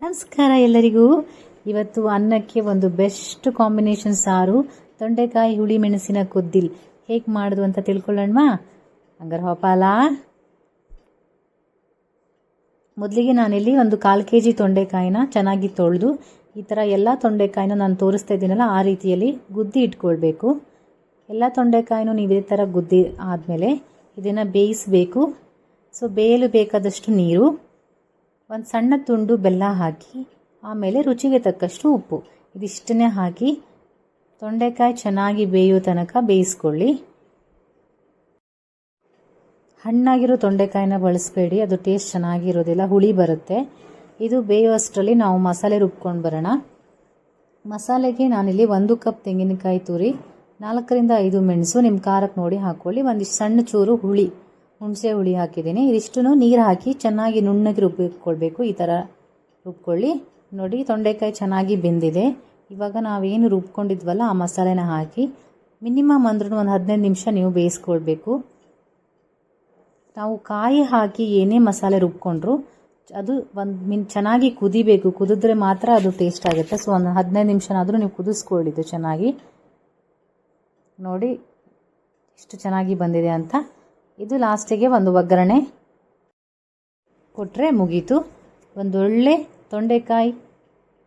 ನಮಸ್ಕಾರ ಎಲ್ಲರಿಗೂ. ಇವತ್ತು ಅನ್ನಕ್ಕೆ ಒಂದು ಬೆಸ್ಟ್ ಕಾಂಬಿನೇಷನ್ ಸಾರು ತೊಂಡೆಕಾಯಿ ಹುಳಿ ಮೆಣಸಿನ ಕೊದ್ದಿಲ್ ಹೇಗೆ ಮಾಡೋದು ಅಂತ ತಿಳ್ಕೊಳ್ಳೋಣವಾ? ಹಂಗಾರೆ ಹೋಪಾಲ. ಮೊದಲಿಗೆ ನಾನಿಲ್ಲಿ ಒಂದು 1/4 kg ತೊಂಡೆಕಾಯಿನ ಚೆನ್ನಾಗಿ ತೊಳೆದು ಈ ಥರ ಎಲ್ಲ ತೊಂಡೆಕಾಯಿನ ನಾನು ತೋರಿಸ್ತಾ ಇದ್ದೀನಲ್ಲ ಆ ರೀತಿಯಲ್ಲಿ ಗುದ್ದಿ ಇಟ್ಕೊಳ್ಬೇಕು. ಎಲ್ಲ ತೊಂಡೆಕಾಯಿನೂ ನೀವು ಇದೇ ಥರ ಗುದ್ದಿ ಆದಮೇಲೆ ಇದನ್ನು ಬೇಯಿಸಬೇಕು. ಸೊ ಬೇಯಲು ಬೇಕಾದಷ್ಟು ನೀರು, ಒಂದು ಸಣ್ಣ ತುಂಡು ಬೆಲ್ಲ ಹಾಕಿ, ಆಮೇಲೆ ರುಚಿಗೆ ತಕ್ಕಷ್ಟು ಉಪ್ಪು, ಇದಿಷ್ಟನ್ನೇ ಹಾಕಿ ತೊಂಡೆಕಾಯಿ ಚೆನ್ನಾಗಿ ಬೇಯೋ ತನಕ ಬೇಯಿಸ್ಕೊಳ್ಳಿ. ಹಣ್ಣಾಗಿರೋ ತೊಂಡೆಕಾಯಿನ ಬಳಸಬೇಡಿ, ಅದು ಟೇಸ್ಟ್ ಚೆನ್ನಾಗಿರೋದಿಲ್ಲ, ಹುಳಿ ಬರುತ್ತೆ. ಇದು ಬೇಯುವಷ್ಟರಲ್ಲಿ ನಾವು ಮಸಾಲೆ ರುಬ್ಕೊಂಡು ಬರೋಣ. ಮಸಾಲೆಗೆ ನಾನಿಲ್ಲಿ 1 ಕಪ್ ತೆಂಗಿನಕಾಯಿ ತುರಿ, 4 ರಿಂದ 5 ಮೆಣಸು, ನಿಮ್ಮ ಖಾರಕ್ಕೆ ನೋಡಿ ಹಾಕ್ಕೊಳ್ಳಿ. ಒಂದಿಷ್ಟು ಸಣ್ಣ ಚೂರು ಹುಣಸೆ ಹುಳಿ ಹಾಕಿದ್ದೀನಿ. ಇದಿಷ್ಟನ್ನು ನೀರು ಹಾಕಿ ಚೆನ್ನಾಗಿ ನುಣ್ಣಗೆ ರುಬ್ಬಿಟ್ಕೊಳ್ಬೇಕು. ಈ ಥರ ರುಬ್ಕೊಳ್ಳಿ. ನೋಡಿ ತೊಂಡೆಕಾಯಿ ಚೆನ್ನಾಗಿ ಬೆಂದಿದೆ. ಇವಾಗ ನಾವೇನು ರುಬ್ಕೊಂಡಿದ್ವಲ್ಲ ಆ ಮಸಾಲೆನ ಹಾಕಿ ಮಿನಿಮಮ್ ಅಂದ್ರೂ ಒಂದು 15 ನಿಮಿಷ ನೀವು ಬೇಯಿಸ್ಕೊಳ್ಬೇಕು. ನಾವು ಕಾಯಿ ಹಾಕಿ ಏನೇ ಮಸಾಲೆ ರುಬ್ಕೊಂಡ್ರು ಅದು ಚೆನ್ನಾಗಿ ಕುದಿಬೇಕು. ಕುದಿದ್ರೆ ಮಾತ್ರ ಅದು ಟೇಸ್ಟ್ ಆಗುತ್ತೆ. ಸೊ ಒಂದು 15 ನಿಮಿಷನಾದರೂ ನೀವು ಕುದಿಸ್ಕೊಳ್ಳಿದ್ದು ಚೆನ್ನಾಗಿ. ನೋಡಿ ಎಷ್ಟು ಚೆನ್ನಾಗಿ ಬಂದಿದೆ ಅಂತ. ಇದು ಲಾಸ್ಟಿಗೆ ಒಂದು ಒಗ್ಗರಣೆ ಕೊಟ್ಟರೆ ಮುಗೀತು. ಒಂದೊಳ್ಳೆ ತೊಂಡೆಕಾಯಿ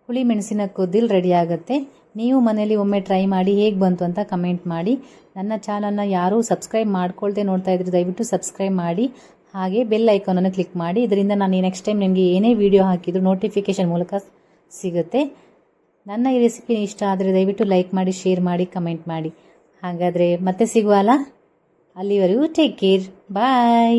ಹುಳಿ ಮೆಣಸಿನ ಕೊದ್ದಿಲ್ ರೆಡಿ ಆಗುತ್ತೆ. ನೀವು ಮನೇಲಿ ಒಮ್ಮೆ ಟ್ರೈ ಮಾಡಿ ಹೇಗೆ ಬಂತು ಅಂತ ಕಮೆಂಟ್ ಮಾಡಿ. ನನ್ನ ಚಾನಲ್ನ ಯಾರೂ ಸಬ್ಸ್ಕ್ರೈಬ್ ಮಾಡ್ಕೊಳ್ದೆ ನೋಡ್ತಾ ಇದ್ರೆ ದಯವಿಟ್ಟು ಸಬ್ಸ್ಕ್ರೈಬ್ ಮಾಡಿ, ಹಾಗೆ ಬೆಲ್ ಐಕಾನನ್ನು ಕ್ಲಿಕ್ ಮಾಡಿ. ಇದರಿಂದ ನಾನು ನೆಕ್ಸ್ಟ್ ಟೈಮ್ ನಿಮಗೆ ಏನೇ ವಿಡಿಯೋ ಹಾಕಿದ್ರು ನೋಟಿಫಿಕೇಶನ್ ಮೂಲಕ ಸಿಗುತ್ತೆ. ನನ್ನ ಈ ರೆಸಿಪಿ ಇಷ್ಟ ಆದರೆ ದಯವಿಟ್ಟು ಲೈಕ್ ಮಾಡಿ, ಶೇರ್ ಮಾಡಿ, ಕಮೆಂಟ್ ಮಾಡಿ. ಹಾಗಾದರೆ ಮತ್ತೆ ಸಿಗುವಲ್ಲ, ಅಲ್ಲಿವರೆಗೂ ಟೇಕ್ ಕೇರ್, ಬಾಯ್.